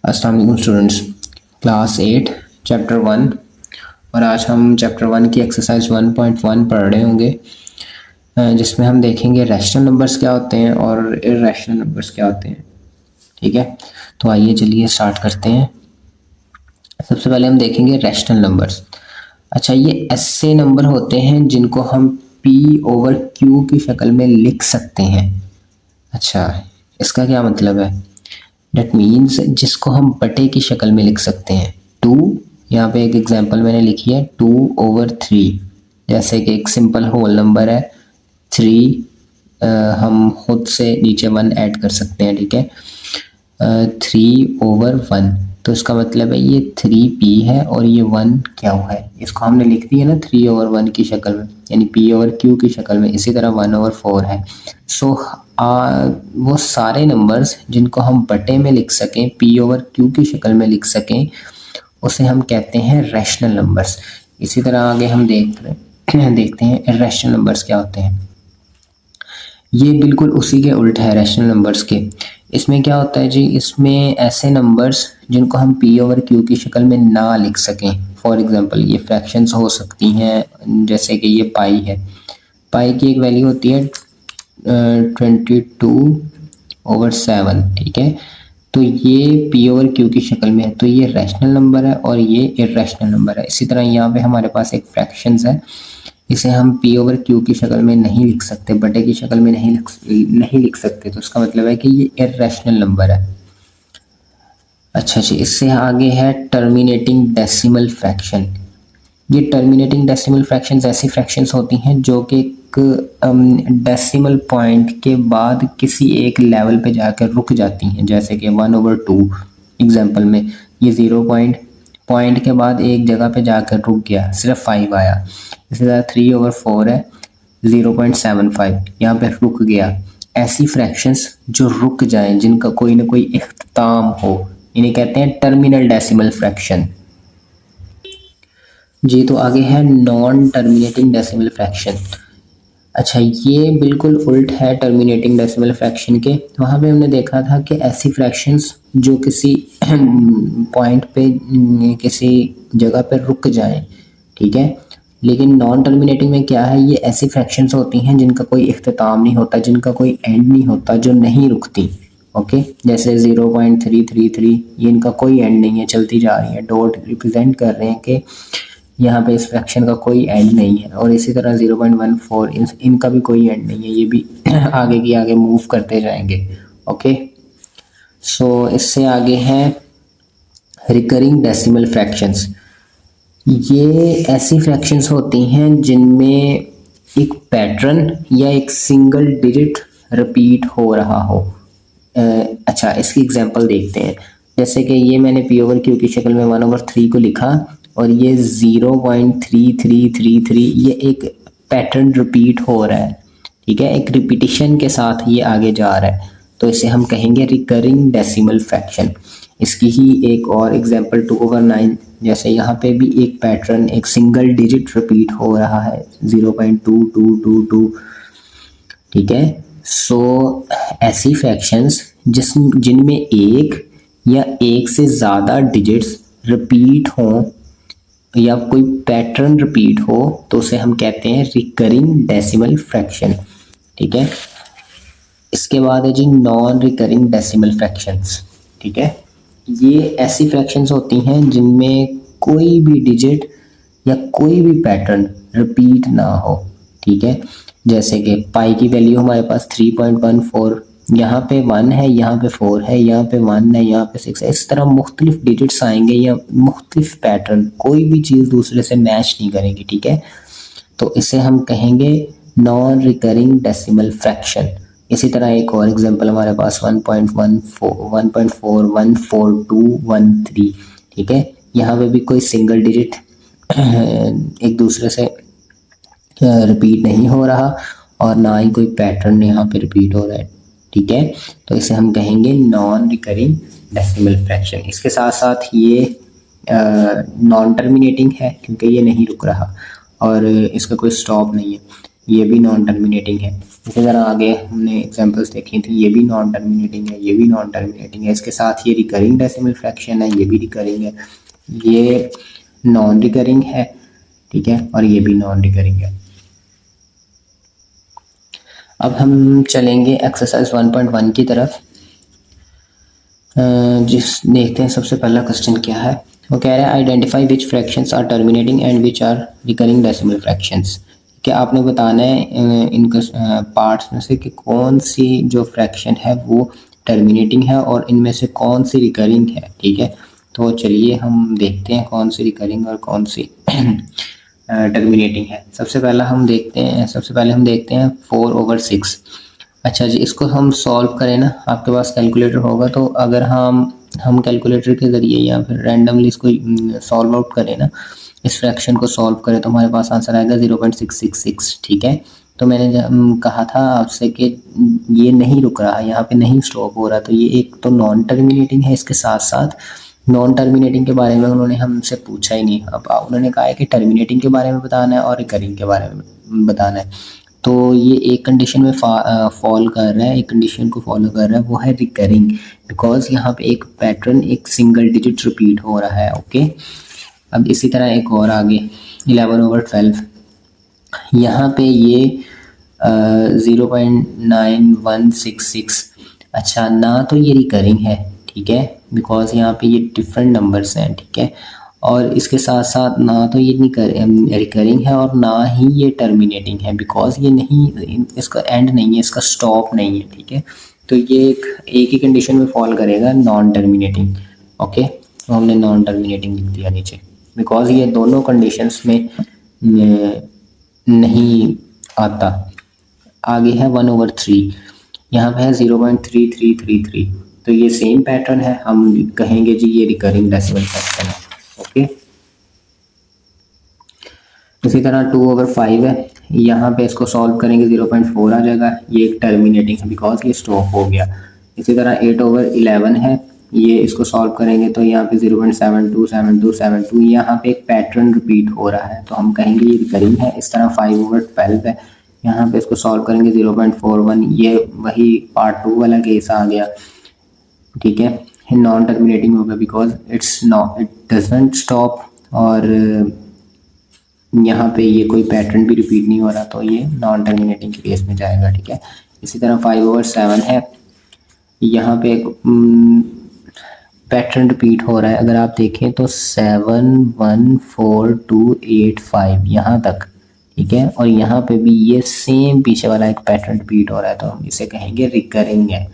अस्सलाम वालेकुम students, class 8 chapter 1। और आज हम चैप्टर 1 की एक्सरसाइज 1.1 पढ़ रहे होंगे, जिसमें हम देखेंगे रैशनल नंबर्स क्या होते हैं और इर्रेशनल नंबर्स क्या होते हैं। ठीक है, तो आइए चलिए स्टार्ट करते हैं। सबसे पहले हम देखेंगे रैशनल नंबर्स। अच्छा, ये ऐसे नंबर होते हैं जिनको हम P/Q की शक्ल में लिख सकते हैं। अच्छा, इसका क्या मतलब है? डेट मीन्स जिसको हम बटे की शक्ल में लिख सकते हैं। टू, यहाँ पे एक एग्जांपल मैंने लिखी है 2/3। जैसे कि एक सिंपल होल नंबर है 3, हम खुद से नीचे 1 ऐड कर सकते हैं। ठीक है, 3/1, तो इसका मतलब है ये 3P है और ये 1 क्या हुआ है, इसको हमने लिख दिया ना 3/1 की शक्ल में, यानी P/Q की शक्ल में। इसी तरह 1/4 है। सो वो सारे नंबर्स जिनको हम बटे में लिख सकें, P/Q की शक्ल में लिख सकें, उसे हम कहते हैं रैशनल नंबर्स। इसी तरह आगे हम देखते हैं इर्रेशनल नंबर्स क्या होते हैं। ये बिल्कुल उसी के उल्ट है रैशनल नंबर्स के। इसमें क्या होता है जी, इसमें ऐसे नंबर्स जिनको हम P/Q की शक्ल में ना लिख सकें। फॉर एग्जांपल ये फ्रैक्शंस हो सकती हैं, जैसे कि ये पाई है। पाई की एक वैल्यू होती है 22/7। ठीक है, तो ये P/Q की शक्ल में है, तो ये रैशनल नंबर है और ये इर्रेशनल नंबर है। इसी तरह यहाँ पे हमारे पास एक फ्रैक्शंस है, इसे हम P/Q की शक्ल में नहीं लिख सकते, बटे की शक्ल में नहीं लिख सकते, तो इसका मतलब है कि ये इर्रेशनल नंबर है। अच्छा जी, इससे आगे है टर्मिनेटिंग डेसिमल फ्रैक्शन। ये टर्मिनेटिंग डेसिमल फ्रैक्शंस ऐसी फ्रैक्शंस होती हैं जो कि एक डेसिमल पॉइंट के बाद किसी एक लेवल पे जाकर रुक जाती हैं। जैसे कि 1/2 एग्जांपल में ये 0 पॉइंट के बाद एक जगह पे जाकर रुक गया, सिर्फ 5 आया। इसी तरह 3/4 है 0.75, यहाँ पे रुक गया। ऐसी फ्रैक्शंस जो रुक जाएं, जिनका कोई ना कोई इख्तिताम हो, इन्हें कहते हैं टर्मिनल डेसिमल फ्रैक्शन। जी, तो आगे है नॉन टर्मिनेटिंग डेसिमल फ्रैक्शन। अच्छा, ये बिल्कुल उल्ट है टर्मिनेटिंग डेसिमल फ्रैक्शन के। वहाँ पे हमने देखा था कि ऐसी फ्रैक्शंस जो किसी पॉइंट पे किसी जगह पे रुक जाएं। ठीक है, लेकिन नॉन टर्मिनेटिंग में क्या है, ये ऐसी फ्रैक्शंस होती हैं जिनका कोई इख्तिताम नहीं होता, जिनका कोई एंड नहीं होता, जो नहीं रुकती। ओके, जैसे 0.333, ये इनका कोई एंड नहीं है, चलती जा रही है। डॉट रिप्रेजेंट कर रहे हैं कि यहाँ पे इस फ्रैक्शन का कोई एंड नहीं है। और इसी तरह 0.14, इनका भी कोई एंड नहीं है, ये भी आगे की आगे मूव करते जाएंगे। ओके, सो इससे आगे है रिकरिंग डेसिमल फ्रैक्शंस। ये ऐसी फ्रैक्शंस होती हैं जिनमें एक पैटर्न या एक सिंगल डिजिट रिपीट हो रहा हो। अच्छा, इसकी एग्जांपल देखते हैं। जैसे कि ये मैंने P/Q की शक्ल में 1/3 को लिखा और ये 0.3333, ये एक पैटर्न रिपीट हो रहा है। ठीक है, एक रिपीटिशन के साथ ये आगे जा रहा है, तो इसे हम कहेंगे रिकरिंग डेसिमल फ्रैक्शन। इसकी ही एक और एग्जांपल 2/9, जैसे यहाँ पे भी एक पैटर्न, एक सिंगल डिजिट रिपीट हो रहा है 0.2222। ठीक है, सो ऐसी फ्रैक्शंस जिनमें एक या एक से ज़्यादा डिजिट्स रिपीट हों या कोई पैटर्न रिपीट हो, तो उसे हम कहते हैं रिकरिंग डेसिमल फ्रैक्शन। ठीक है, इसके बाद है जी नॉन रिकरिंग डेसिमल फ्रैक्शंस। ठीक है, ये ऐसी फ्रैक्शंस होती हैं जिनमें कोई भी डिजिट या कोई भी पैटर्न रिपीट ना हो। ठीक है, जैसे कि पाई की वैल्यू हमारे पास 3.14, यहाँ पे 1 है, यहाँ पे 4 है, यहाँ पे 1 है, यहाँ पे 6 है। इस तरह मुख्तलिफ डिजिट्स आएंगे या मुख्तलिफ पैटर्न, कोई भी चीज़ दूसरे से मैच नहीं करेगी। ठीक है, तो इसे हम कहेंगे नॉन रिकरिंग डेसिमल फ्रैक्शन। इसी तरह एक और एग्जांपल हमारे पास 1.1413। ठीक है, यहाँ पे भी कोई सिंगल डिजिट एक दूसरे से रिपीट नहीं हो रहा और ना ही कोई पैटर्न यहाँ पे रिपीट हो रहा है। ठीक है, तो इसे हम कहेंगे नॉन रिकरिंग डेसिमल फ्रैक्शन। इसके साथ साथ ये नॉन टर्मिनेटिंग है क्योंकि ये नहीं रुक रहा और इसका कोई स्टॉप नहीं है। ये भी नॉन टर्मिनेटिंग है। इसी तरह आगे हमने एग्जांपल्स देखी थी, ये भी नॉन टर्मिनेटिंग है, ये भी नॉन टर्मिनेटिंग है। इसके साथ ये रिकरिंग डेसिमल फ्रैक्शन है, ये भी रिकरिंग है, ये नॉन रिकरिंग है, ठीक है, और ये भी नॉन रिकरिंग है। अब हम चलेंगे एक्सरसाइज 1.1 की तरफ। जिस देखते हैं सबसे पहला क्वेश्चन क्या है। वो कह रहा है identify which fractions are terminating and which are recurring decimal fractions. क्या आपने बताना है इन पार्ट्स में से कि कौन सी जो फ्रैक्शन है वो टर्मिनेटिंग है और इनमें से कौन सी रिकरिंग है, ठीक है। तो चलिए हम देखते हैं कौन सी रिकरिंग और कौन सी टर्मिनेटिंग है। सबसे पहले हम देखते हैं 4/6। अच्छा जी, इसको हम सॉल्व करें ना, आपके पास कैलकुलेटर होगा तो अगर हम कैलकुलेटर के ज़रिए या फिर रैंडमली इसको सॉल्व आउट करें ना, इस फ्रैक्शन को सॉल्व करें तो हमारे पास आंसर आएगा 0.666, ठीक है। तो मैंने कहा था आपसे कि ये नहीं रुक रहा, यहाँ पे नहीं स्टॉप हो रहा, तो ये एक तो नॉन टर्मिनेटिंग है। इसके साथ साथ नॉन टर्मिनेटिंग के बारे में उन्होंने हमसे पूछा ही नहीं। अब उन्होंने कहा है कि टर्मिनेटिंग के बारे में बताना है और रिकरिंग के बारे में बताना है। तो ये एक कंडीशन में फॉल कर रहा है, एक कंडीशन को फॉलो कर रहा है, वो है रिकरिंग, बिकॉज यहाँ पे एक पैटर्न एक सिंगल डिजिट रिपीट हो रहा है, ओके। अब इसी तरह एक और आगे 11/12, यहाँ पे ये 0.9166। अच्छा, ना तो ये रिकरिंग है, ठीक है, बिकॉज यहाँ पे ये डिफरेंट नंबर्स हैं, ठीक है, और इसके साथ साथ ना तो ये रिकरिंग है और ना ही ये टर्मिनेटिंग है, बिकॉज ये नहीं, इसका एंड नहीं है, इसका स्टॉप नहीं है, ठीक है। तो ये एक ही कंडीशन में फॉल करेगा, नॉन टर्मिनेटिंग, ओके। तो हमने नॉन टर्मिनेटिंग लिख दिया नीचे, बिकॉज ये दोनों कंडीशंस में नहीं आता। आगे है 1/3, यहाँ पे है 0.3333, तो ये सेम पैटर्न है, हम कहेंगे जी ये रिकरिंग डेसिमल फ्रैक्शन है, ओके। इसी तरह 2/5 है, यहाँ पे इसको सॉल्व करेंगे 0.4 आ जाएगा, ये एक टर्मिनेटिंग है बिकॉज ये स्टॉप हो गया। इसी तरह 8/11 है, ये इसको सॉल्व करेंगे तो यहाँ पे 0.727272, यहाँ पे एक पैटर्न रिपीट हो रहा है तो हम कहेंगे ये रिकरिंग है। इस तरह 5/12 है, यहाँ पे इसको सॉल्व करेंगे 0.41, ये वही पार्ट 2 वाला केस आ गया, ठीक है, नॉन टर्मिनेटिंग होगा बिकॉज इट डजंट स्टॉप, और यहाँ पे ये कोई पैटर्न भी रिपीट नहीं हो रहा, तो ये नॉन टर्मिनेटिंग के केस में जाएगा, ठीक है। इसी तरह 5/7 है, यहाँ पे एक पैटर्न रिपीट हो रहा है, अगर आप देखें तो 71428 यहाँ तक, ठीक है, और यहाँ पे भी ये सेम पीछे वाला एक पैटर्न रिपीट हो रहा है, तो हम इसे कहेंगे रिकरिंग है,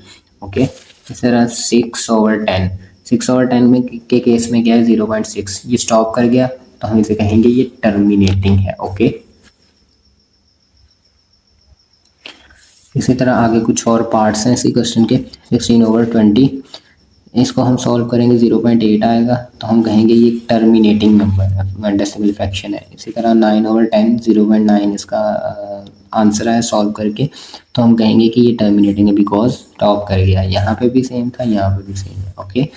ओके। इस तरह 6/10 में के केस में क्या है 0.6, ये स्टॉप कर गया तो हम इसे कहेंगे ये टर्मिनेटिंग है, ओके। इसी तरह आगे कुछ और पार्ट्स हैं इसी क्वेश्चन के। 16/20, इसको हम सॉल्व करेंगे 0.8 आएगा, तो हम कहेंगे ये टर्मिनेटिंग नंबर डेसिमल फ्रैक्शन है। इसी तरह 9/10 0.9 इसका आंसर है सॉल्व करके, तो हम कहेंगे कि ये टर्मिनेटिंग है बिकॉज स्टॉप कर गया। यहाँ पे भी सेम था, यहाँ पे भी सेम है, ओके।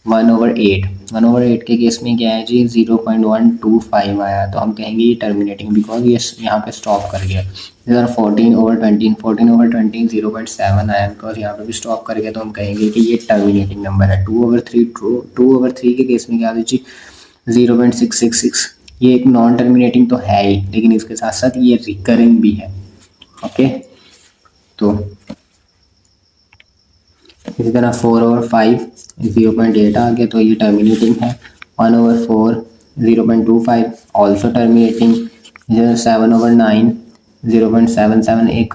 1/8 के केस में क्या है जी 0.125 आया, तो हम कहेंगे ये टर्मिनेटिंग बिकॉज ये यहाँ पे स्टॉप कर गया। इधर 14/20 0.7 आया बिकॉज यहाँ पे भी स्टॉप कर गया, तो हम कहेंगे कि ये टर्मिनेटिंग नंबर है। 2/3 के केस में क्या जी 0.666, ये एक नॉन टर्मिनेटिंग तो है ही, लेकिन इसके साथ साथ ये रिकरिंग भी है, ओके। तो इसी तरह 4/5 0.8 आ गया, तो ये टर्मिनेटिंग है। 1/4 0.25 ऑल्सो टर्मिनेटिंग। 7/9 0.77 एक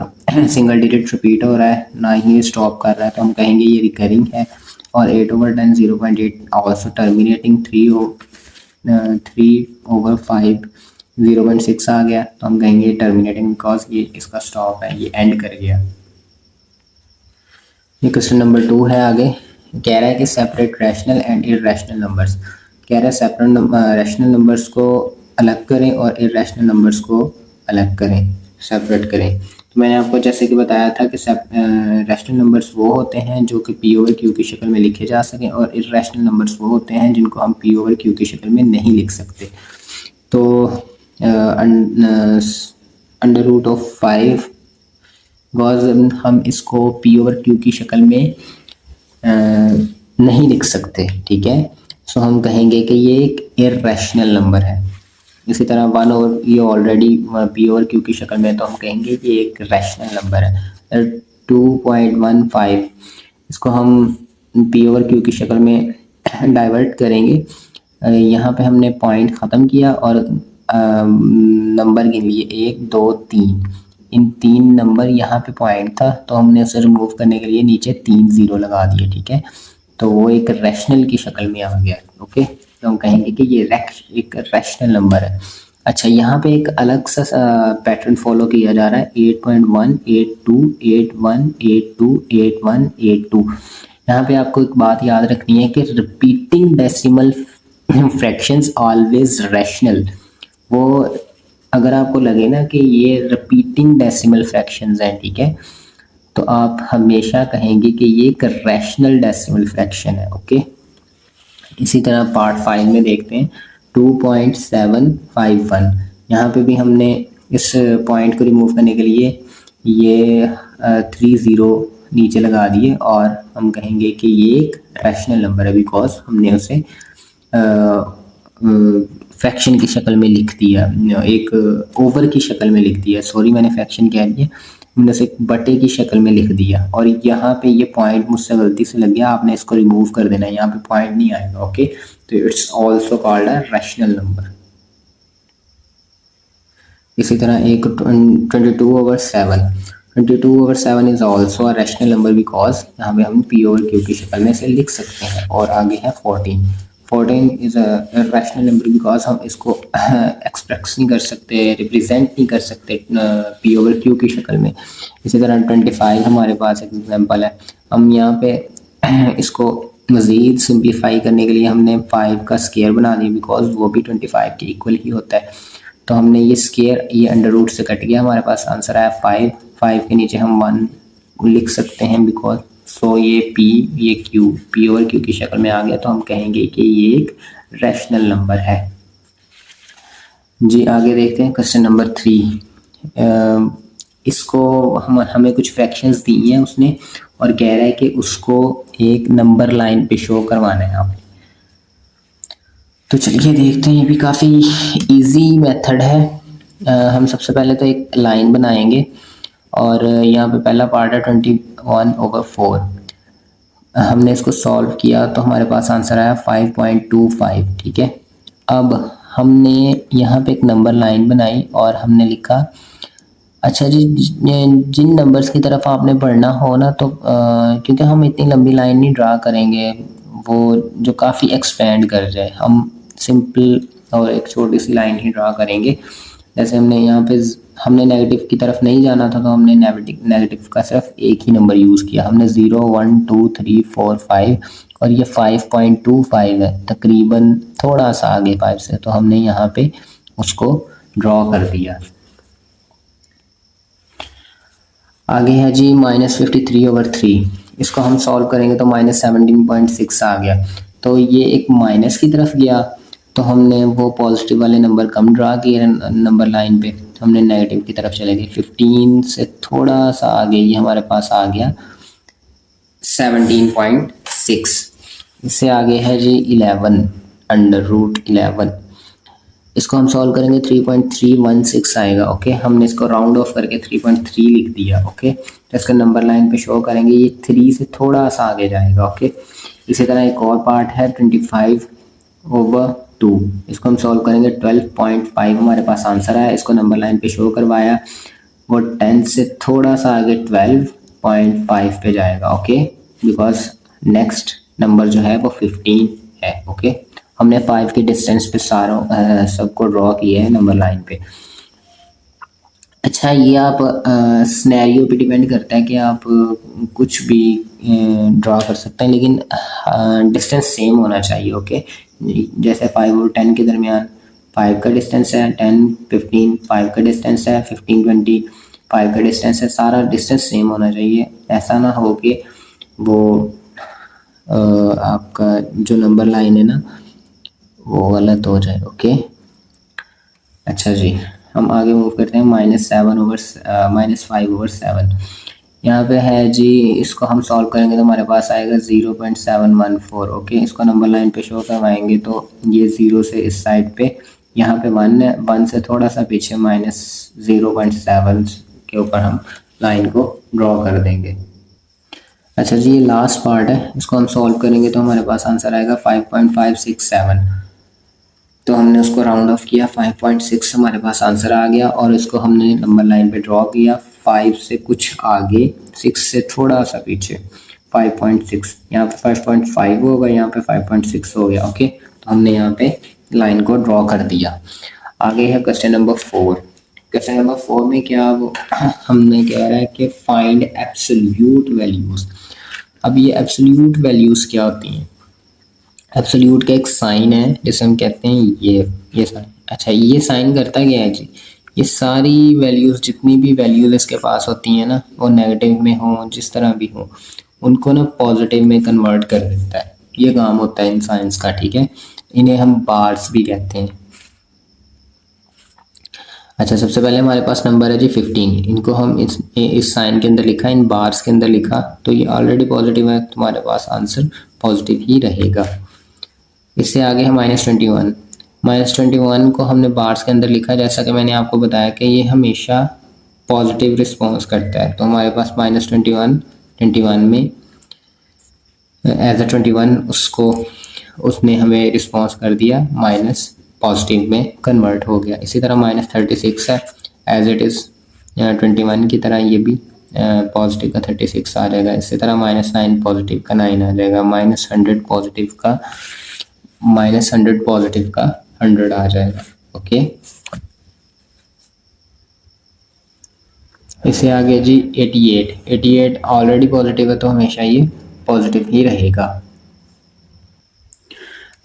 सिंगल डिजिट रिपीट हो रहा है, ना ही ये स्टॉप कर रहा है, तो हम कहेंगे ये रिकरिंग है। और 8/10 0.8 ऑल्सो टर्मिनेटिंग। 3/5 0.6 आ गया, तो हम कहेंगे टर्मिनेटिंग बिकॉज ये इसका स्टॉप है, ये एंड कर गया। ये क्वेश्चन नंबर 2 है। आगे कह रहा है कि separate rational and irrational numbers. कह रहा है सेपरेट रैशनल नंबर्स को अलग करें और इररेशनल नंबर्स को अलग करें, सेपरेट करें। तो मैंने आपको जैसे कि बताया था कि रैशनल नंबर्स वो होते हैं जो कि P/Q की शक्ल में लिखे जा सकें, और इररेशनल नंबर्स वो होते हैं जिनको हम P/Q की शक्ल में नहीं लिख सकते। तो अंडर रूट ऑफ 5 बिकॉज हम इसको पी ओवर क्यू की शक्ल में नहीं लिख सकते, ठीक है। सो हम कहेंगे कि ये एक इर्रेशनल नंबर है। इसी तरह 1 ओवर ये ऑलरेडी पी ओवर क्यू की शक्ल में है, तो हम कहेंगे कि ये एक रैशनल नंबर है। 2.15 इसको हम पी ओवर क्यू की शक्ल में डाइवर्ट करेंगे। यहाँ पे हमने पॉइंट ख़त्म किया और नंबर गिन लिए 1 2 3। इन 3 नंबर यहाँ पे पॉइंट था, तो हमने उसे रिमूव करने के लिए नीचे 3 ज़ीरो लगा दिए, ठीक है। तो वो एक रैशनल की शक्ल में आ गया, ओके। तो हम कहेंगे कि ये एक रैशनल नंबर है। अच्छा, यहाँ पे एक अलग सा पैटर्न फॉलो किया जा रहा है, 8.1 8 2 8 1 8 2 8 1 8 2। यहाँ पे आपको एक बात याद रखनी है कि repeating decimal fractions always rational. वो अगर आपको लगे ना कि ये रिपीटिंग डेसिमल फ्रैक्शंस हैं, ठीक है, तो आप हमेशा कहेंगे कि ये एक रैशनल डेसिमल फ्रैक्शन है, ओके। इसी तरह पार्ट 5 में देखते हैं 2.751। यहाँ पे भी हमने इस पॉइंट को रिमूव करने के लिए ये 3 ज़ीरो नीचे लगा दिए और हम कहेंगे कि ये एक रैशनल नंबर है बिकॉज हमने उसे फ्रैक्शन की शक्ल में लिख दिया, एक ओवर की शक्ल में लिख दिया। सॉरी, मैंने फ्रैक्शन कह दिया, हमने उसे बटे की शक्ल में लिख दिया। और यहाँ पे ये पॉइंट मुझसे गलती से लग गया, आपने इसको रिमूव कर देना है, यहाँ पे पॉइंट नहीं आएगा, ओके। तो it's also called a rational number. इसी तरह एक 22/7 22/7 is also a rational number because यहाँ पे हम पी ओवर क्यू की शक्ल में से लिख सकते हैं। और आगे है 14 is a rational number because हम इसको एक्सप्रेस नहीं कर सकते, रिप्रेजेंट नहीं कर सकते पी ओवर क्यू की शक्ल में। इसी तरह 25 हमारे पास एक एग्जांपल है। हम यहाँ पे इसको मज़ीद सिंप्लीफाई करने के लिए हमने 5 का स्केयर बना दिया बिकॉज वो भी 25 के इक्वल ही होता है। तो हमने ये स्केयर ये अंडर रूट से कट गया, हमारे पास आंसर आया 5 के नीचे हम 1 लिख सकते हैं बिकॉज सो ये पी ये क्यू पी ओवर क्यू की शक्ल में आ गया। तो हम कहेंगे कि ये एक रैशनल नंबर है। जी आगे देखते हैं क्वेश्चन नंबर 3। इसको हमें कुछ फ्रैक्शंस दी हैं उसने और कह रहा है कि उसको एक नंबर लाइन पे शो करवाना है आपने। तो चलिए देखते हैं, ये भी काफ़ी इजी मेथड है। हम सबसे पहले तो एक लाइन बनाएंगे और यहाँ पे पहला पार्ट है 21/4। हमने इसको सॉल्व किया तो हमारे पास आंसर आया 5.25, ठीक है। अब हमने यहाँ पे एक नंबर लाइन बनाई और हमने लिखा, अच्छा जी, जिन नंबर्स की तरफ आपने बढ़ना हो ना, तो क्योंकि हम इतनी लंबी लाइन नहीं ड्रा करेंगे वो जो काफ़ी एक्सपेंड कर जाए, हम सिंपल और एक छोटी सी लाइन ही ड्रा करेंगे। जैसे हमने यहाँ पे हमने नेगेटिव की तरफ नहीं जाना था तो हमने नेगेटिव का सिर्फ एक ही नंबर यूज़ किया, हमने 0 1 2 3 4 5 और ये 5.25 है, तकरीबन थोड़ा सा आगे 5 से, तो हमने यहाँ पे उसको ड्रॉ कर दिया। आगे है जी -53/3। इसको हम सॉल्व करेंगे तो -17.6 आ गया। तो ये एक माइनस की तरफ गया तो हमने वो पॉजिटिव वाले नंबर कम ड्रा किए नंबर लाइन पे, हमने नेगेटिव की तरफ चले गए। 15 से थोड़ा सा आगे ये हमारे पास आ गया 17.6। इससे आगे है जी 11/√11। इसको हम सॉल्व करेंगे 3.316 आएगा, ओके। हमने इसको राउंड ऑफ करके 3.3 लिख दिया, ओके। तो इसका नंबर लाइन पे शो करेंगे, ये 3 से थोड़ा सा आगे जाएगा, ओके। इसी तरह एक और पार्ट है 25/2। इसको हम सॉल्व करेंगे 12.5 हमारे पास आंसर आया। इसको नंबर लाइन पे शो करवाया, वो 10 से थोड़ा सा आगे 12.5 पे जाएगा, ओके, बिकॉज नेक्स्ट नंबर जो है वो 15 है, ओके। हमने 5 के डिस्टेंस पे सारों सबको ड्रॉ किया है नंबर लाइन पे। अच्छा, ये आप स्नैरियो पे डिपेंड करता है कि आप कुछ भी ड्रॉ कर सकते हैं, लेकिन डिस्टेंस सेम होना चाहिए, ओके। जैसे 5 और 10 के दरमियान 5 का डिस्टेंस है, 10 15 5 का डिस्टेंस है, 15 20 5 का डिस्टेंस है, सारा डिस्टेंस सेम होना चाहिए। ऐसा ना हो कि वो आपका जो नंबर लाइन है ना वो गलत हो जाए, ओके। अच्छा जी, हम आगे मूव करते हैं -5/7। यहाँ पे है जी, इसको हम सॉल्व करेंगे तो हमारे पास आएगा 0.714। ओके, इसको नंबर लाइन पे शो करवाएंगे तो ये 0 से इस साइड पे, यहाँ पे 1 है, 1 से थोड़ा सा पीछे -0.7 के ऊपर हम लाइन को ड्रॉ कर देंगे। अच्छा जी, ये लास्ट पार्ट है, इसको हम सॉल्व करेंगे तो हमारे पास आंसर आएगा 5.567। तो हमने उसको राउंड ऑफ किया, 5.6 हमारे पास आंसर आ गया, और इसको हमने नंबर लाइन पे ड्रॉ किया 5 से कुछ आगे, 6 से थोड़ा सा पीछे, 5.6। यहाँ पे 5.5 होगा, यहाँ पे 5.6 हो गया। ओके, तो हमने यहाँ पे लाइन को ड्रॉ कर दिया। आगे है क्वेश्चन नंबर 4। क्वेश्चन नंबर 4 में क्या हमने कह रहा है कि फाइंड एब्सोल्यूट वैल्यूज। अब ये एब्सोल्यूट वैल्यूज क्या होती हैं? एब्सोल्यूट का एक साइन है जिसे हम कहते हैं ये साइन। अच्छा, ये साइन करता क्या है जी? ये सारी वैल्यूज़, जितनी भी वैल्यूज इसके पास होती हैं ना, वो नेगेटिव में हो, जिस तरह भी हो, उनको ना पॉजिटिव में कन्वर्ट कर देता है। ये काम होता है इन साइंस का, ठीक है। इन्हें हम बार्स भी कहते हैं। अच्छा, सबसे पहले हमारे पास नंबर है जी 15। इनको हम इस साइन के अंदर लिखा, इन बार्स के अंदर लिखा, तो ये ऑलरेडी पॉजिटिव है, तुम्हारे पास आंसर पॉजिटिव ही रहेगा। इससे आगे है -21। -21 को हमने बार्स के अंदर लिखा, जैसा कि मैंने आपको बताया कि ये हमेशा पॉजिटिव रिस्पॉन्स करता है। तो हमारे पास -21 में एज अ 21 उसने हमें रिस्पॉन्स कर दिया, माइनस पॉजिटिव में कन्वर्ट हो गया। इसी तरह -36 है, एज इट इज़ 21 की तरह ये भी पॉजिटिव का 36 आ जाएगा। इसी तरह -9 पॉजिटिव का 9 आ जाएगा। -100 पॉजिटिव का 100 आ जाएगा। ओके, इससे आगे जी 88 ऑलरेडी पॉजिटिव है, तो हमेशा ये पॉजिटिव ही रहेगा।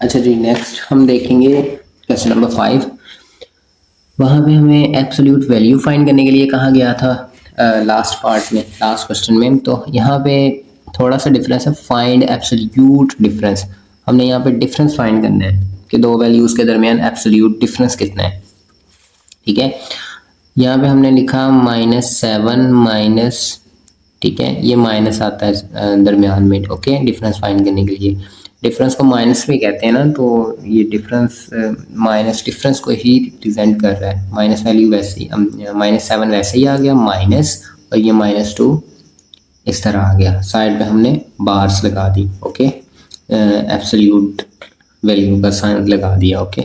अच्छा जी, नेक्स्ट हम देखेंगे क्वेश्चन नंबर 5। वहाँ पे हमें एब्सोल्यूट वैल्यू फाइंड करने के लिए कहा गया था लास्ट पार्ट में, लास्ट क्वेश्चन में। तो यहाँ पे थोड़ा सा डिफरेंस है, फाइंड एब्सोल्यूट डिफरेंस। हमने यहाँ पे डिफरेंस फाइंड करना है कि दो वैल्यूज़ के दरमियान एब्सोल्यूट डिफरेंस कितना है, ठीक है। यहाँ पे हमने लिखा -7 ठीक है, ये माइनस आता है दरमियान में। ओके, डिफरेंस फाइंड करने के लिए डिफरेंस को माइनस में कहते हैं ना, तो ये डिफरेंस माइनस डिफरेंस को ही रिप्रेजेंट कर रहा है। माइनस वैल्यू वैसे ही, -7 वैसे ही आ गया माइनस, और ये -2 इस तरह आ गया। साइड पे हमने बार्स लगा दी। ओके, एब्सोल्यूट वैल्यू का साइन लगा दिया। ओके,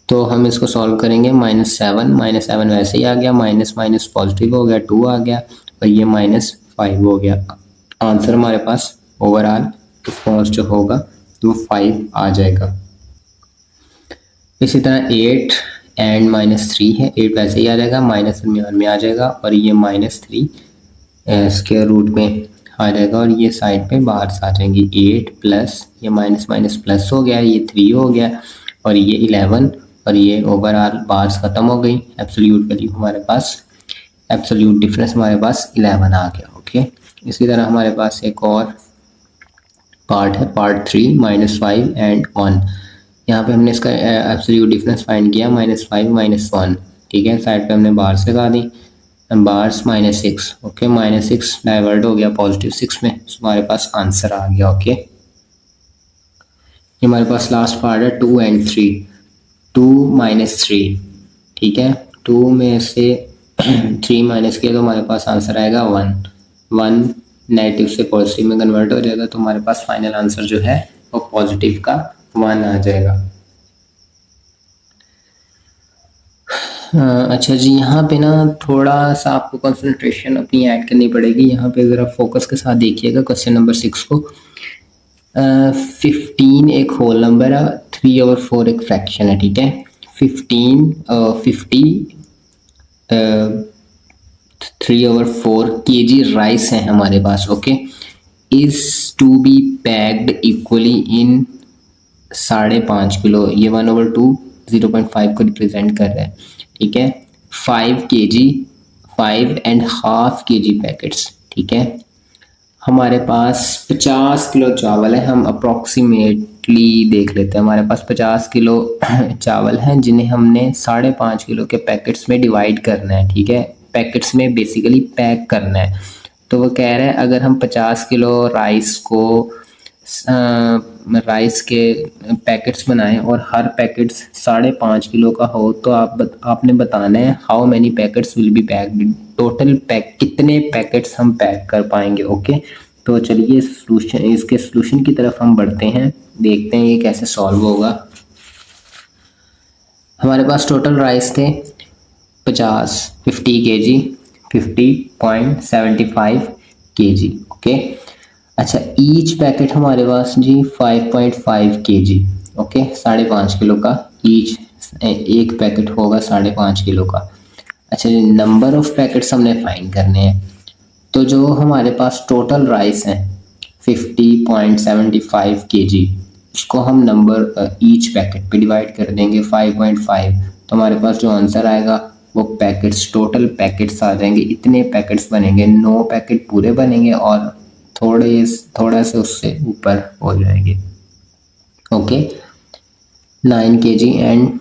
तो हम इसको सॉल्व करेंगे। -7 वैसे ही आ गया, माइनस माइनस पॉजिटिव हो गया, 2 आ गया, और ये -5 हो गया। आंसर हमारे पास ओवरऑल रिस्पॉन्स जो होगा तो 5 आ जाएगा। इसी तरह 8 एंड -3 है, 8 वैसे ही आ जाएगा, माइनस में आ जाएगा, और ये -3 स्क्वायर रूट में आ जाएगा, और ये साइड पे बाहर आ जाएंगी। 8 प्लस ये माइनस माइनस प्लस हो गया, ये 3 हो गया, और ये 11, और ये ओवरऑल बार्स ख़त्म हो गई। एब्सोल्यूट वैल्यू हमारे पास, एब्सोल्यूट डिफरेंस हमारे पास 11 आ गया। ओके, इसी तरह हमारे पास एक और पार्ट है, पार्ट 3, -5 एंड 1। यहाँ पे हमने इसका एब्सोल्यूट डिफरेंस फाइंड किया, -5 -1, ठीक है। साइड पे हमने बार्स लगा दी, बार्स -6। ओके, -6 डाइवर्ट हो गया पॉजिटिव 6 में, हमारे पास आंसर आ गया। ओके, ये हमारे पास लास्ट पार्ट है 2 एंड 3। 2 -3, ठीक है। 2 में से 3 माइनस किया तो हमारे पास आंसर आएगा 1। 1 नेगेटिव से पॉजिटिव में कन्वर्ट हो जाएगा, तो हमारे पास फाइनल आंसर जो है वो पॉजिटिव का 1 आ जाएगा। अच्छा जी, यहाँ पे ना थोड़ा सा आपको कंसंट्रेशन अपनी ऐड करनी पड़ेगी। यहाँ पे अगर आप फोकस के साथ देखिएगा क्वेश्चन नंबर 6 को। 15 एक होल नंबर है, 3/4 एक फ्रैक्शन है, ठीक है। 50 3/4 kg राइस है हमारे पास। Okay, is to be packed equally in 5.5 kilo. ये 1/2 0.5 को रिप्रेजेंट कर रहा है, ठीक है। 5 kg 5.5 kg पैकेट्स, ठीक है। हमारे पास 50 किलो चावल है। हम अप्रॉक्सीमेट सिंपली देख लेते हैं। हमारे पास 50 किलो चावल हैं जिन्हें हमने 5.5 किलो के पैकेट्स में डिवाइड करना है, ठीक है, पैकेट्स में बेसिकली पैक करना है। तो वो कह रहा है अगर हम 50 किलो राइस के पैकेट्स बनाएं और हर पैकेट्स 5.5 किलो का हो, तो आपने बताना है how many packets will be packed, total कितने पैकेट्स हम पैक कर पाएंगे। ओके, तो चलिए इसके सॉल्यूशन की तरफ हम बढ़ते हैं, देखते हैं ये कैसे सॉल्व होगा। हमारे पास टोटल राइस थे 50 kg 50.75 kg। ओके, अच्छा ईच पैकेट हमारे पास जी 5.5 kg। ओके, 5.5 किलो का ईच एक पैकेट होगा 5.5 किलो का। अच्छा, नंबर ऑफ पैकेट्स हमने फाइंड करने हैं। तो जो हमारे पास टोटल राइस है 50.75 kg, इसको हम नंबर ईच पैकेट पे डिवाइड कर देंगे 5.5, तो हमारे पास जो आंसर आएगा वो पैकेट्स, टोटल पैकेट्स आ जाएंगे। इतने पैकेट्स बनेंगे, 9 पैकेट पूरे बनेंगे और थोड़ा से उससे ऊपर हो जाएंगे। ओके, 9 kg एंड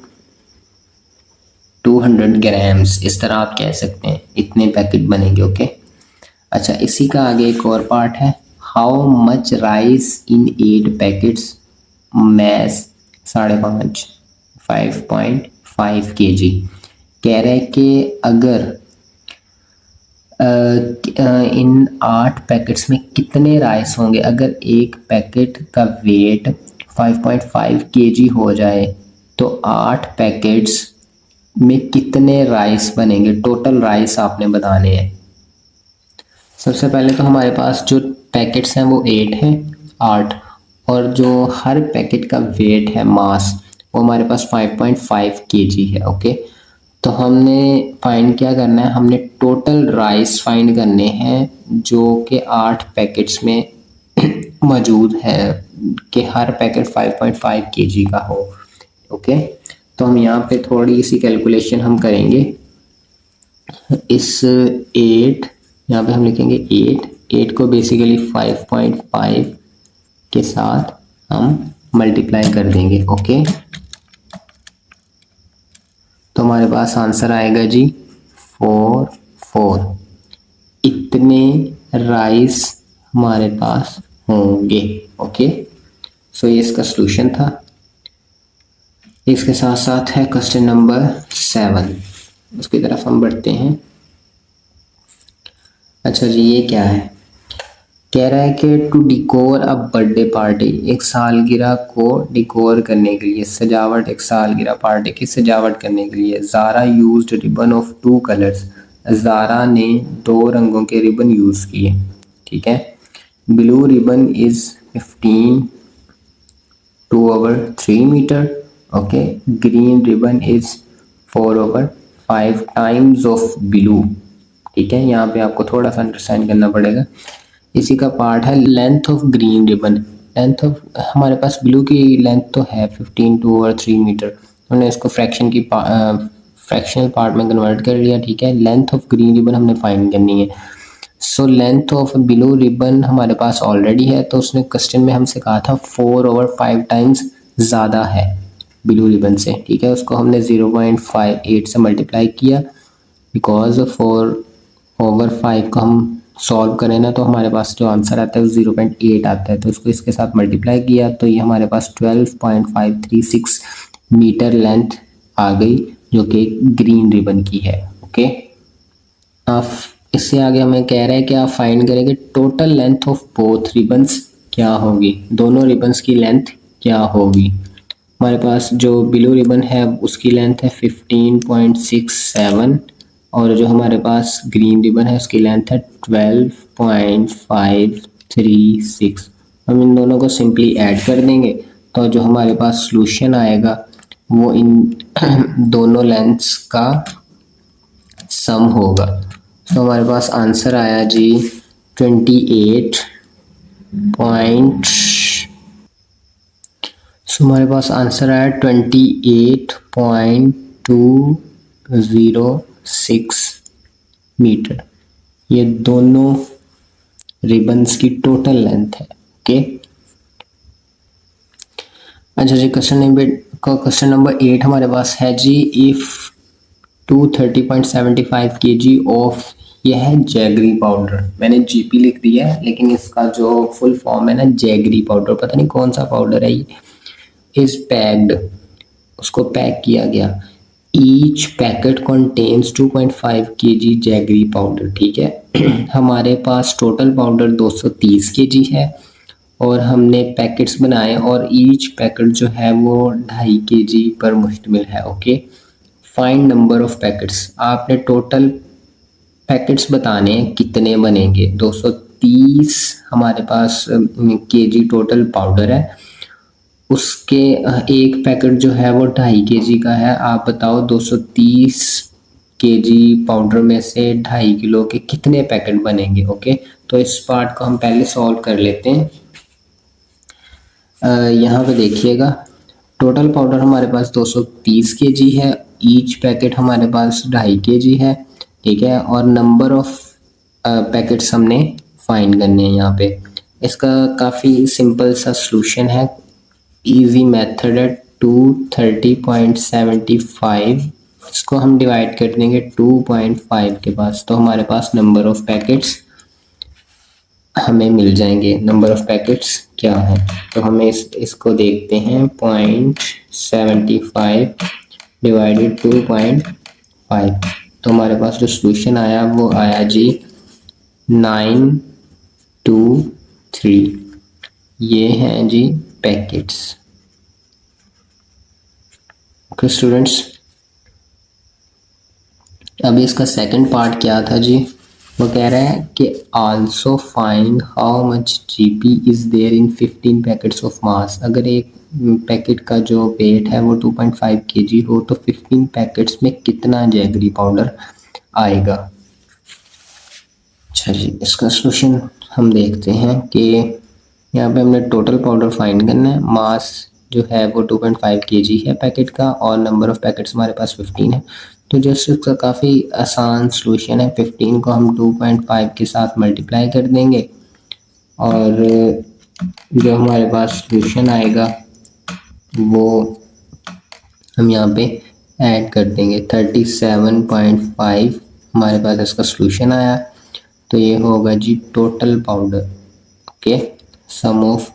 200 ग्राम्स, इस तरह आप कह सकते हैं, इतने पैकेट बनेंगे। ओके, अच्छा इसी का आगे एक और पार्ट है, how much rice in 8 packets mass 5.5 kg। कह रहा है कि अगर इन 8 पैकेट्स में कितने राइस होंगे, अगर एक पैकेट का वेट 5.5 kg हो जाए तो 8 पैकेट्स में कितने राइस बनेंगे, टोटल राइस आपने बताने हैं। सबसे पहले तो हमारे पास जो पैकेट्स हैं वो 8 और जो हर पैकेट का वेट है, मास, वो हमारे पास 5.5 kg है। ओके, तो हमने फाइंड क्या करना है, हमने टोटल राइस फाइंड करने हैं जो कि 8 पैकेट्स में मौजूद है, कि हर पैकेट 5.5 kg का हो। ओके, तो हम यहाँ पे थोड़ी सी कैलकुलेशन हम करेंगे। इस 8 यहाँ पे हम लिखेंगे 8 को बेसिकली 5.5 के साथ हम मल्टीप्लाई कर देंगे। ओके, तो हमारे पास आंसर आएगा जी 4 इतने राइस हमारे पास होंगे। ओके, सो ये इसका सॉल्यूशन था। इसके साथ साथ है क्वेश्चन नंबर 7, उसकी तरफ हम बढ़ते हैं। अच्छा जी, ये क्या है, कह रहा है कि to decor a birthday party, एक सालगिरह को डिकोर करने के लिए, सजावट, एक सालगिरह पार्टी की सजावट करने के लिए Zara used ribbon of 2 colours, Zara ने 2 रंगों के रिबन यूज़ किए, ठीक है। Blue ribbon is 15 2/3 metre, okay. Green ribbon is 4/5 times of blue, ठीक है। यहाँ पे आपको थोड़ा सा अंडरस्टैंड करना पड़ेगा। इसी का पार्ट है length of green ribbon, length of, हमारे पास ब्लू की लेंथ तो है 15 2/3 मीटर, हमने इसको फ्रैक्शनल पार्ट में कन्वर्ट कर लिया, ठीक है। लेंथ ऑफ ग्रीन रिबन हमने फाइंड करनी है। So length of blue ribbon हमारे पास ऑलरेडी है, तो उसने क्वेश्चन में हमसे कहा था 4/5 टाइम्स ज़्यादा है ब्लू रिबन से, ठीक है। उसको हमने 0.58 से मल्टीप्लाई किया, बिकॉज 4/5 को हम सॉल्व करें ना तो हमारे पास जो आंसर आता है वो 0.8 आता है, तो इसको इसके साथ मल्टीप्लाई किया तो ये हमारे पास 12.536 मीटर लेंथ आ गई, जो कि ग्रीन रिबन की है। ओके, आप इससे आगे हमें कह रहा है कि आप फाइंड करेंगे total length of both ribbons क्या होगी, दोनों रिबन्स की लेंथ क्या होगी। हमारे पास जो ब्लू रिबन है उसकी लेंथ है 15.67 और जो हमारे पास ग्रीन रिबन है उसकी लेंथ है 12.536। हम इन दोनों को सिंपली ऐड कर देंगे तो जो हमारे पास सॉल्यूशन आएगा वो इन दोनों लेंथ्स का सम होगा। तो हमारे पास आंसर आया जी 28 पॉइंट, सो हमारे पास आंसर आया 28.206 मीटर। ये दोनों रिबन्स की टोटल लेंथ है। ओके, अच्छा जी, क्वेश्चन नंबर 8 हमारे पास है जी। इफ़ 230.75 kg ऑफ, यह है जैगरी पाउडर। मैंने जीपी लिख दिया है लेकिन इसका जो फुल फॉर्म है ना जैगरी पाउडर, पता नहीं कौन सा पाउडर है ये। इज पैक्ड, उसको पैक किया गया। Each packet contains 2.5 kg jaggery powder, ठीक है। हमारे पास टोटल पाउडर 230 kg है और हमने पैकेट्स बनाए और ईच पैकेट जो है वो 2.5 kg पर मुश्तमिल है। Okay, find number of packets. आपने टोटल पैकेट्स बताने हैं कितने बनेंगे। 230 हमारे पास केजी टोटल पाउडर है, उसके एक पैकेट जो है वो 2.5 kg का है। आप बताओ 230 केजी पाउडर में से 2.5 किलो के कितने पैकेट बनेंगे। ओके, तो इस पार्ट को हम पहले सॉल्व कर लेते हैं। यहाँ पे देखिएगा, टोटल पाउडर हमारे पास 230 केजी है, ईच पैकेट हमारे पास 2.5 kg है, ठीक है। और नंबर ऑफ पैकेट्स हमने फाइंड करने हैं यहाँ पे। इसका काफ़ी सिंपल सा सॉल्यूशन है, इजी मेथड है। 230.75 इसको हम डिवाइड कर देंगे 2.5 के पास, तो हमारे पास नंबर ऑफ पैकेट्स हमें मिल जाएंगे। नंबर ऑफ पैकेट्स क्या है, तो हमें इसको देखते हैं। 0.75 डिवाइडेड 2.5, तो हमारे पास जो सॉल्यूशन आया वो आया जी 923। ये हैं जी पैकेट्स। ओके स्टूडेंट्स, अभी इसका सेकंड पार्ट क्या था जी, वो कह रहा है कि also find how much GP is there in 15 packets of mass. अगर एक पैकेट का जो वेट है वो 2.5 kg हो तो 15 पैकेट्स में कितना जैगरी पाउडर आएगा। अच्छा जी, इसका सॉल्यूशन हम देखते हैं कि यहाँ पे हमने टोटल पाउडर फाइंड करना है। मास जो है वो 2.5 kg है पैकेट का और नंबर ऑफ पैकेट्स हमारे पास 15 है। तो जस्ट इसका काफ़ी आसान सॉल्यूशन है। 15 को हम 2.5 के साथ मल्टीप्लाई कर देंगे और जो हमारे पास सॉल्यूशन आएगा वो हम यहाँ पे ऐड कर देंगे। 37.5 हमारे पास इसका सॉल्यूशन आया, तो ये होगा जी total powder. Okay, sum of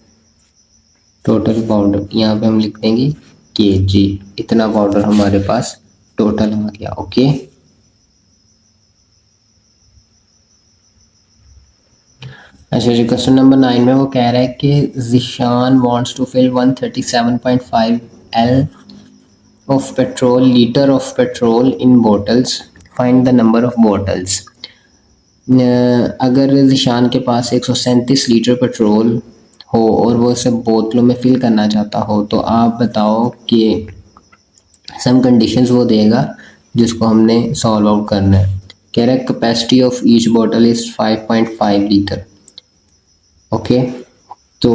total powder, यहाँ पे हम लिख देंगे केजी। इतना पाउडर हमारे पास टोटल आ गया। ओके, अच्छा जी, क्वेश्चन नंबर 9 में वो कह रहा है कि Zeeshan wants to fill 137.5 L of petrol, litre of petrol in bottles, find the number of bottles. अगर जिशान के पास 137 लीटर पेट्रोल हो और वो इसे बोतलों में फिल करना चाहता हो, तो आप बताओ कि सम कंडीशंस वो देगा जिसको हमने सॉल्व आउट करना है। कह रहा है capacity of each bottle is 5.5 litre. Okay, तो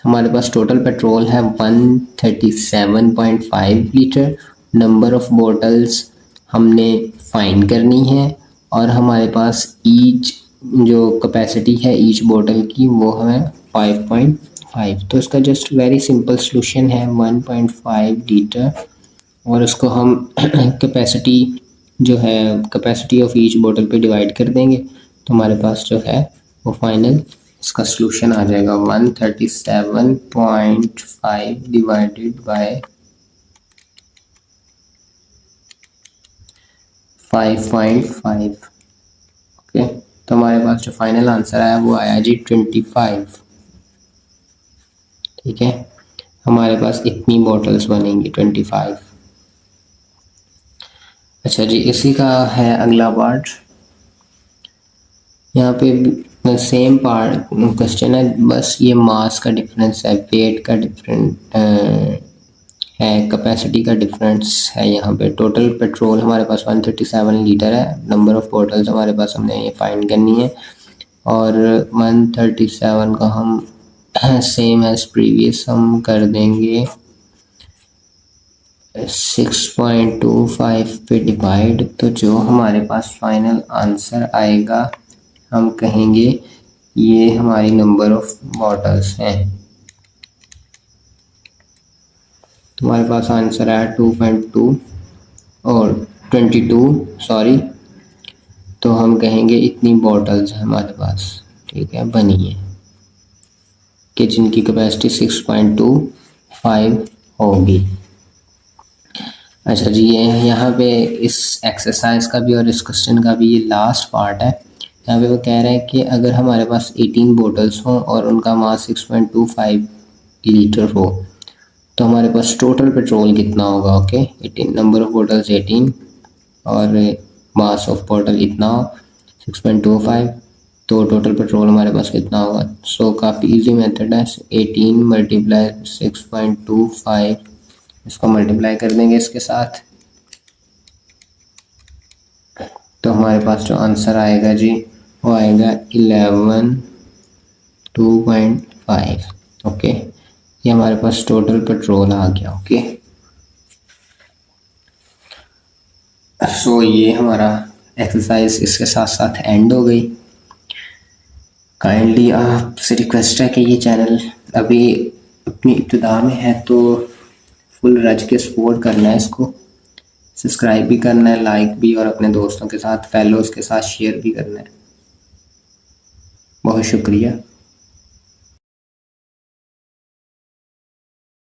हमारे पास टोटल पेट्रोल है 137.5 लीटर। नंबर ऑफ बॉटल्स हमने फाइंड करनी है और हमारे पास ईच जो कैपेसिटी है ईच बॉटल की वो हमें 5.5। तो इसका जस्ट वेरी सिंपल सॉल्यूशन है 1.5 लीटर और उसको हम कैपेसिटी जो है कैपेसिटी ऑफ ईच बॉटल पे डिवाइड कर देंगे, तो हमारे पास जो है वो फाइनल इसका सॉल्यूशन आ जाएगा 137.5 डिवाइडेड बाय 5.5। ओके, तो हमारे पास जो फाइनल आंसर आया वो आया जी 25। ठीक है, हमारे पास इतनी बॉटल्स बनेंगी 25। अच्छा जी, इसी का है अगला पार्ट। यहाँ पे सेम पार्ट क्वेश्चन है, बस ये मास का डिफरेंस है, वेट का डिफरेंट है, कैपेसिटी का डिफरेंस है। यहाँ पे टोटल पेट्रोल हमारे पास 137 लीटर है, नंबर ऑफ बॉटल्स हमारे पास हमने ये फाइंड करनी है और 137 का हम सेम एज प्रीवियस हम कर देंगे 6.25 पे डिवाइड, तो जो हमारे पास फाइनल आंसर आएगा हम कहेंगे ये हमारी नंबर ऑफ बॉटल्स हैं। तुम्हारे पास आंसर है 2.2 और 22 सॉरी। तो हम कहेंगे इतनी बॉटल्स हैं हमारे पास, ठीक है, बनी है कि जिनकी कैपेसिटी 6.25 होगी। अच्छा जी, ये यहाँ पे इस एक्सरसाइज का भी और इस क्वेश्चन का भी ये लास्ट पार्ट है। यहाँ पे वो कह रहे हैं कि अगर हमारे पास 18 बोतल्स हों और उनका मास 6.25 लीटर हो तो हमारे पास टोटल पेट्रोल कितना होगा। ओके, 18 नंबर ऑफ बोटल्स 18 और मास ऑफ बॉटल इतना 6.25, तो टोटल पेट्रोल हमारे पास कितना होगा। सो काफ़ी इजी मेथड है, 18 मल्टीप्लाई 6.25, इसको मल्टीप्लाई कर देंगे इसके साथ, तो हमारे पास जो आंसर आएगा जी वो आएगा 11.2.5। ओके, ये हमारे पास टोटल पेट्रोल आ गया। ओके, सो ये हमारा एक्सरसाइज इसके साथ साथ एंड हो गई। काइंडली आपसे रिक्वेस्ट है कि ये चैनल अभी अपनी इब्तिदा में है तो फुल रज के सपोर्ट करना है, इसको सब्सक्राइब भी करना है, लाइक भी, और अपने दोस्तों के साथ फेलोज़ के साथ शेयर भी करना है। बहुत शुक्रिया।